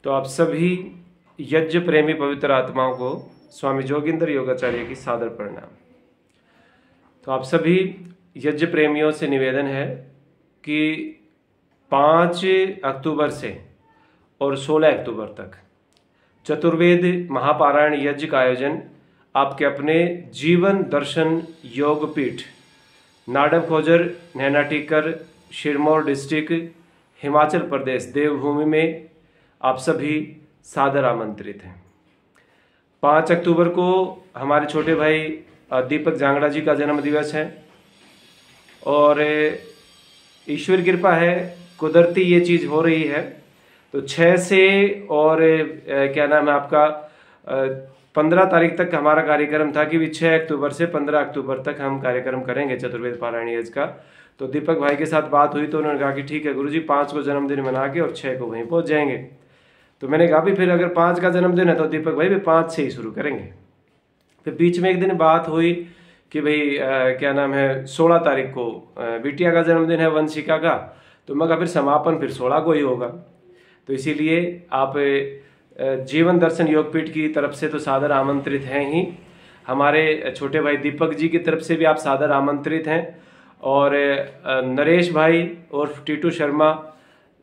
तो आप सभी यज्ञ प्रेमी पवित्र आत्माओं को स्वामी जोगिंदर योगाचार्य की सादर प्रणाम। तो आप सभी यज्ञ प्रेमियों से निवेदन है कि 5 अक्टूबर से और 16 अक्टूबर तक चतुर्वेद महापारायण यज्ञ का आयोजन आपके अपने जीवन दर्शन योगपीठ नाडब खोजर नैनाटीकर सिरमौर डिस्ट्रिक्ट हिमाचल प्रदेश देवभूमि में आप सभी सादर आमंत्रित हैं। 5 अक्टूबर को हमारे छोटे भाई दीपक जांगड़ा जी का जन्म दिवस है और ईश्वर कृपा है, कुदरती ये चीज़ हो रही है। तो 6 से और क्या नाम है आपका 15 तारीख तक हमारा कार्यक्रम था कि 6 अक्टूबर से 15 अक्टूबर तक हम कार्यक्रम करेंगे चतुर्वेद पारायण यज्ञ का। तो दीपक भाई के साथ बात हुई तो उन्होंने कहा कि ठीक है गुरुजी 5 को जन्मदिन मना के और 6 को वहीं पहुंच जाएंगे। तो मैंने कहा भी फिर अगर 5 का जन्मदिन है तो दीपक भाई भी 5 से ही शुरू करेंगे। फिर बीच में एक दिन बात हुई कि भाई क्या नाम है 16 तारीख को बिटिया का जन्मदिन है वंशिका का, तो मैं कहा फिर समापन फिर 16 को ही होगा। तो इसीलिए आप जीवन दर्शन योगपीठ की तरफ से तो सादर आमंत्रित हैं ही, हमारे छोटे भाई दीपक जी की तरफ से भी आप सादर आमंत्रित हैं और नरेश भाई और टीटू शर्मा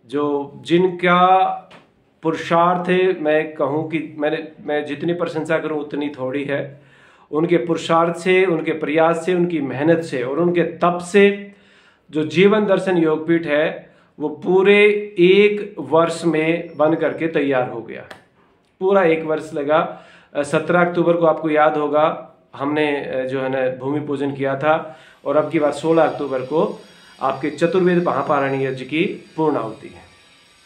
जो जिनका पुरुषार्थ है, मैं कहूँ कि मैं जितनी प्रशंसा करूँ उतनी थोड़ी है। उनके पुरुषार्थ से, उनके प्रयास से, उनकी मेहनत से और उनके तप से जो जीवन दर्शन योगपीठ है वो पूरे 1 वर्ष में बन करके तैयार हो गया। पूरा 1 वर्ष लगा। 17 अक्टूबर को आपको याद होगा हमने जो है ना भूमि पूजन किया था और अब की बार 16 अक्टूबर को आपके चतुर्वेद महापारायण यज्ञ की पूर्णाहुति है।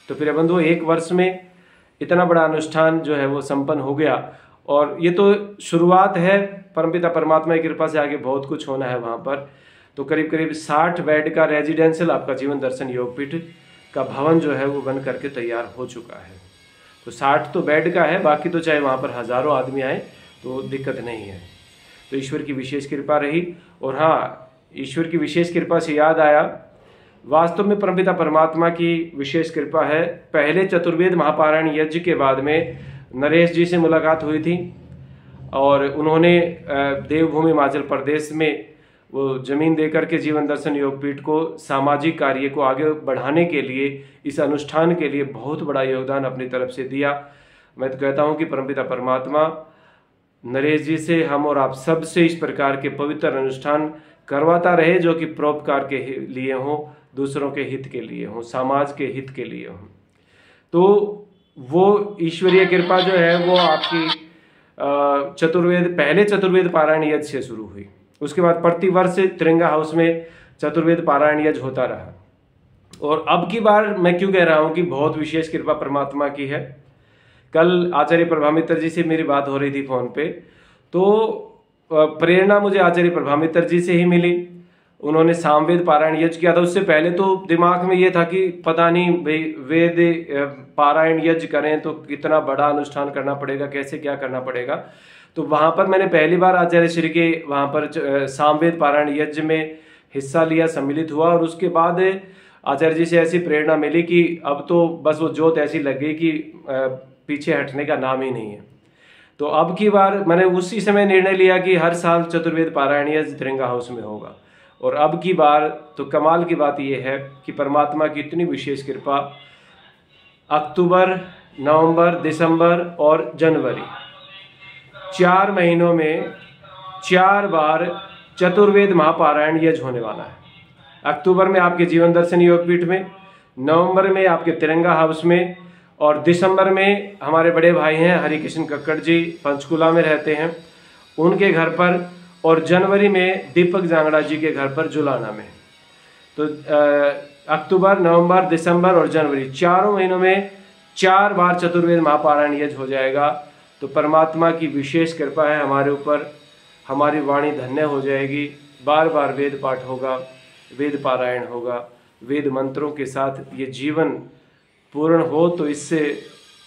तो फिर बंधु 1 वर्ष में इतना बड़ा अनुष्ठान जो है वो संपन्न हो गया और ये तो शुरुआत है। परमपिता परमात्मा की कृपा से आगे बहुत कुछ होना है वहाँ पर। तो करीब करीब 60 बेड का रेजिडेंशियल आपका जीवन दर्शन योगपीठ का भवन जो है वो बन करके तैयार हो चुका है। तो 60 तो बेड का है, बाकी तो चाहे वहाँ पर हज़ारों आदमी आए तो दिक्कत नहीं है। तो ईश्वर की विशेष कृपा रही। और हाँ, ईश्वर की विशेष कृपा से याद आया, वास्तव में परमपिता परमात्मा की विशेष कृपा है। पहले चतुर्वेद महापारायण यज्ञ के बाद में नरेश जी से मुलाकात हुई थी और उन्होंने देवभूमि हिमाचल प्रदेश में वो जमीन देकर के जीवन दर्शन योगपीठ को सामाजिक कार्य को आगे बढ़ाने के लिए, इस अनुष्ठान के लिए बहुत बड़ा योगदान अपनी तरफ से दिया। मैं तो कहता हूँ कि परमपिता परमात्मा नरेश जी से, हम और आप सब से इस प्रकार के पवित्र अनुष्ठान करवाता रहे जो कि परोपकार के लिए हों, दूसरों के हित के लिए हों, समाज के हित के लिए हों। तो वो ईश्वरीय कृपा जो है वो आपकी पहले चतुर्वेद पारायण यज्ञ से शुरू हुई। उसके बाद प्रतिवर्ष तिरंगा हाउस में चतुर्वेद पारायण यज्ञ होता रहा। और अब की बार मैं क्यों कह रहा हूँ कि बहुत विशेष कृपा परमात्मा की है। कल आचार्य प्रभामित्र जी से मेरी बात हो रही थी फोन पे, तो प्रेरणा मुझे आचार्य प्रभामित्र जी से ही मिली। उन्होंने सामवेद पारायण यज्ञ किया था। उससे पहले तो दिमाग में ये था कि पता नहीं भाई वेद पारायण यज्ञ करें तो कितना बड़ा अनुष्ठान करना पड़ेगा, कैसे क्या करना पड़ेगा। तो वहाँ पर मैंने पहली बार आचार्य श्री के वहाँ पर सामवेद पारायण यज्ञ में हिस्सा लिया, सम्मिलित हुआ। और उसके बाद आचार्य जी से ऐसी प्रेरणा मिली कि अब तो बस वो जोत ऐसी लग गई कि पीछे हटने का नाम ही नहीं है। तो अब की बार मैंने उसी समय निर्णय लिया कि हर साल चतुर्वेद पारायण यज्ञ तिरंगा हाउस में होगा। और अब की बार तो कमाल की बात यह है कि परमात्मा की इतनी विशेष कृपा, अक्टूबर, नवंबर, दिसंबर और जनवरी 4 महीनों में 4 बार चतुर्वेद महापारायण यज्ञ होने वाला है। अक्टूबर में आपके जीवन दर्शन योगपीठ में, नवंबर में आपके तिरंगा हाउस में और दिसंबर में हमारे बड़े भाई हैं हरिकृष्ण कक्कड़ जी पंचकुला में रहते हैं, उनके घर पर, और जनवरी में दीपक जांगड़ा जी के घर पर जुलाना में। तो अक्टूबर, नवंबर, दिसंबर और जनवरी 4 महीनों में 4 बार चतुर्वेद महापारायण यज्ञ हो जाएगा। तो परमात्मा की विशेष कृपा है हमारे ऊपर, हमारी वाणी धन्य हो जाएगी। बार बार वेद पाठ होगा, वेद पारायण होगा, वेद मंत्रों के साथ ये जीवन पूर्ण हो तो इससे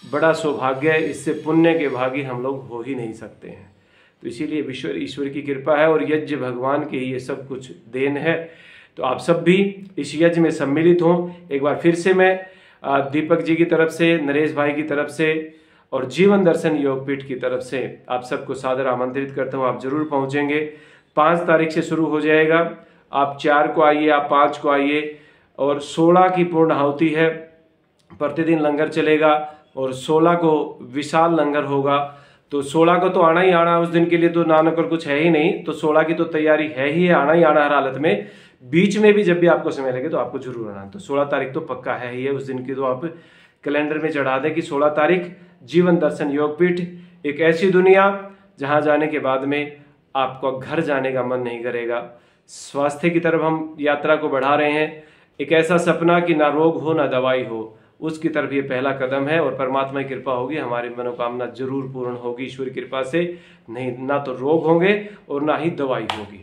बड़ा सौभाग्य, इससे पुण्य के भागी हम लोग हो ही नहीं सकते हैं। तो इसीलिए ईश्वर की कृपा है और यज्ञ भगवान के ही ये सब कुछ देन है। तो आप सब भी इस यज्ञ में सम्मिलित हों। एक बार फिर से मैं दीपक जी की तरफ से, नरेश भाई की तरफ से और जीवन दर्शन योगपीठ की तरफ से आप सबको सादर आमंत्रित करता हूँ। आप जरूर पहुँचेंगे। 5 तारीख से शुरू हो जाएगा। आप 4 को आइए, आप 5 को आइए और 16 की पूर्ण आहुति है। प्रतिदिन लंगर चलेगा और 16 को विशाल लंगर होगा। तो 16 को तो आना ही आना, उस दिन के लिए तो नानक और कुछ है ही नहीं, तो 16 की तो तैयारी है ही, आना ही आना हर हालत में। बीच में भी जब भी आपको समय लगे तो आपको जरूर आना। तो 16 तारीख तो पक्का है ही है, उस दिन की तो आप कैलेंडर में चढ़ा दें कि 16 तारीख जीवन दर्शन योगपीठ, एक ऐसी दुनिया जहां जाने के बाद में आपको घर जाने का मन नहीं करेगा। स्वास्थ्य की तरफ हम यात्रा को बढ़ा रहे हैं। एक ऐसा सपना कि ना रोग हो ना दवाई हो, उसकी तरफ ये पहला कदम है और परमात्मा की कृपा होगी, हमारी मनोकामना जरूर पूर्ण होगी ईश्वर की कृपा से। नहीं, ना तो रोग होंगे और ना ही दवाई होगी।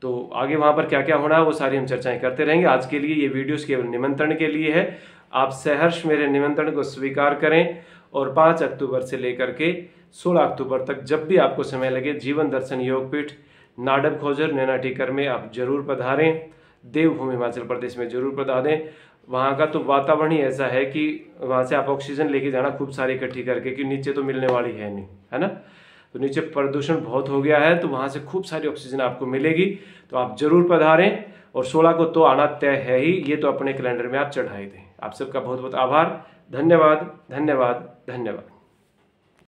तो आगे वहां पर क्या क्या होना है वो सारी हम चर्चाएं करते रहेंगे। आज के लिए ये वीडियोस केवल निमंत्रण के लिए है। आप सहर्ष मेरे निमंत्रण को स्वीकार करें और 5 अक्टूबर से लेकर के 16 अक्टूबर तक जब भी आपको समय लगे जीवन दर्शन योगपीठ नाडब खोजर नैना टीकर में आप जरूर पधारें। देवभूमि हिमाचल प्रदेश में जरूर पधारें। वहाँ का तो वातावरण ही ऐसा है कि वहाँ से आप ऑक्सीजन लेके जाना खूब सारी इकट्ठी करके, कि नीचे तो मिलने वाली है नहीं, है ना। तो नीचे प्रदूषण बहुत हो गया है, तो वहाँ से खूब सारी ऑक्सीजन आपको मिलेगी। तो आप जरूर पधारें और 16 को तो आना तय है ही, ये तो अपने कैलेंडर में आप चढ़ाई दें। आप सबका बहुत बहुत आभार। धन्यवाद, धन्यवाद, धन्यवाद।